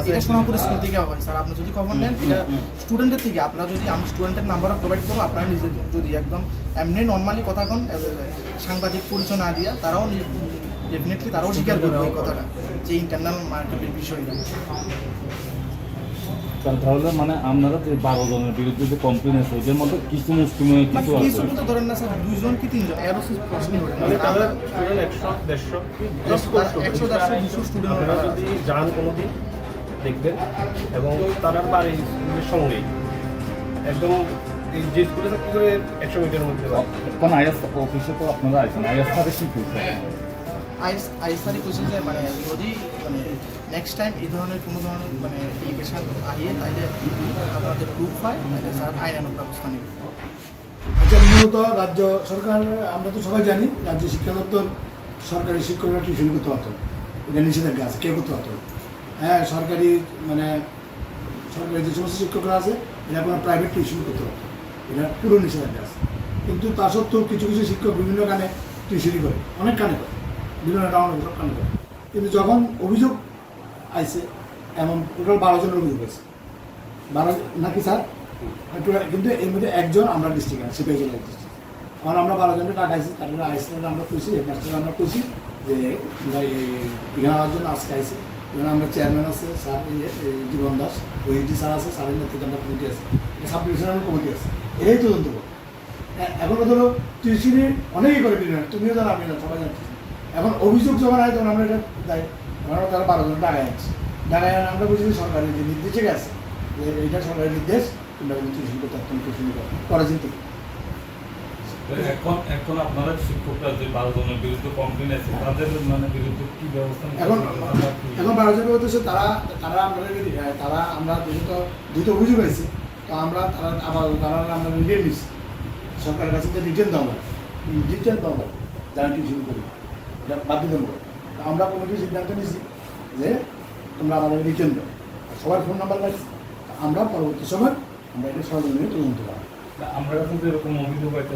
এটা সোনাপুর স্কুল থেকে হয় স্যার। আপনি যদি খবর নেন এটা স্টুডেন্টের থেকে, আপনারা যদি আমি স্টুডেন্টের নাম্বারও প্রোভাইড করবো, আপনারা নিজে যদি একদম এমনি নর্মালি কথা কন, সাংবাদিক পরিচয় না দিয়া তারাও ডেফিনেটলি তারাও স্বীকার করবে ওই কথাটা যে ইন্টারনাল মার্কেটের বিষয়টা। তাহলে মানে আপনারা যে 12 জনের বিরুদ্ধে যে কমপ্লেন আছে ওদের মধ্যে কিছু মুসলিম কিছু আছে, কিছু তো ধরেন না স্যার 2 জন কি 3 জন এরও প্রশ্নই ওঠে না। তাহলে স্টুডেন্ট 100-150 স্টুডেন্ট যদি যান কোনোদিন দেখবেন, এবং তারা বাড়ির স্কুলের সঙ্গেই একদম যে স্কুলে থাকতে করে 100 মিটারের মধ্যে। কারণ আইএস অফিসে তো আপনারা আছেন, আইএস সাথে কি করছে? আইএস স্যারই কোশ্চেন যে মানে যদি মানে নেক্সট টাইম এই ধরনের কোনো ধরনের মানে এলিগেশন আইয়ে তাইলে আপনাদের প্রুফ হয় তাহলে স্যার আইনানুগ ব্যবস্থা নেবে। আচ্ছা, মূলত রাজ্য সরকার, আমরা তো সবাই জানি রাজ্য শিক্ষা দপ্তর সরকারি শিক্ষকরা টিউশন করতে হতো, এটা নিষেধাজ্ঞা আছে, কে করতে হতো। হ্যাঁ, সরকারি মানে সরকারি যে সমস্ত শিক্ষকরা আছে এরা কোনো প্রাইভেট টিউশন করতে হতো, এটা পুরো নিষেধাজ্ঞা আছে। কিন্তু তা সত্ত্বেও কিছু কিছু শিক্ষক বিভিন্ন কানে টিউশনই করে, অনেক কানে করে, বিভিন্ন টাউনে সব কানে করে। কিন্তু যখন অভিযোগ আইছে, এমন টোটাল 12 জনের অভিযোগ আছে, 12 নাকি স্যার? কিন্তু এর মধ্যে একজন আমরা ডিস্ট্রিক্ট আছে, সিপাহী জেলার ডিস্ট্রিক্ট। কারণ আমরা 12 জনকে টাকা আইসি, তারপরে আইসিতে আমরা খুশি, হেডমাস্টারকে আমরা খুশি যে এখানে আমার জন্য আজকে আইসি। এখানে আমরা চেয়ারম্যান আছে স্যার জীবন দাস, ওইটি স্যার আছে, স্যারের নেতৃত্বে আমরা কমিটি আছে, সাব ডিভিশনাল কমিটি আছে, এটাই তদন্ত করবো। এখনো ধরো টিউশনি অনেকেই করে বিভিন্ন, তুমিও জানো, আমি জানো, সবাই জানছি। এখন অভিযোগ যখন হয় তখন আমরা এটা যাই, আমরা তারা 12 জন টাকায় আনছি, টাকায় আমরা বুঝি সরকারি যে নির্দেশে গেছে যে এইটা সরকারি নির্দেশ, তোমরা টিউশন করতে একদম টিউশন করা যেত। এখন আপনারা শিক্ষকরা যে 12 জনের বিরুদ্ধে কমপ্লেন আছে তাদের মানে বিরুদ্ধে কি ব্যবস্থা এখন 12 জনের হচ্ছে তারা আমরা দুটো অভিযোগ হয়েছে, তো আমরা তারা আমরা রিটেন নিচ্ছি সরকারের কাছে, যে রিটেন দেওয়া যারা টিউশন করি, এটা বাধ্যতামূলক। আমরা কমিটির সিদ্ধান্ত নিয়েছি যে তোমরা আমাদের রিটেন দাও, সবার ফোন নাম্বার পাইছি, আমরা পরবর্তী সময় আমরা এটা সরজমিনে তদন্ত করব। আমরা এখন তো এরকম অভিযোগ পাইতে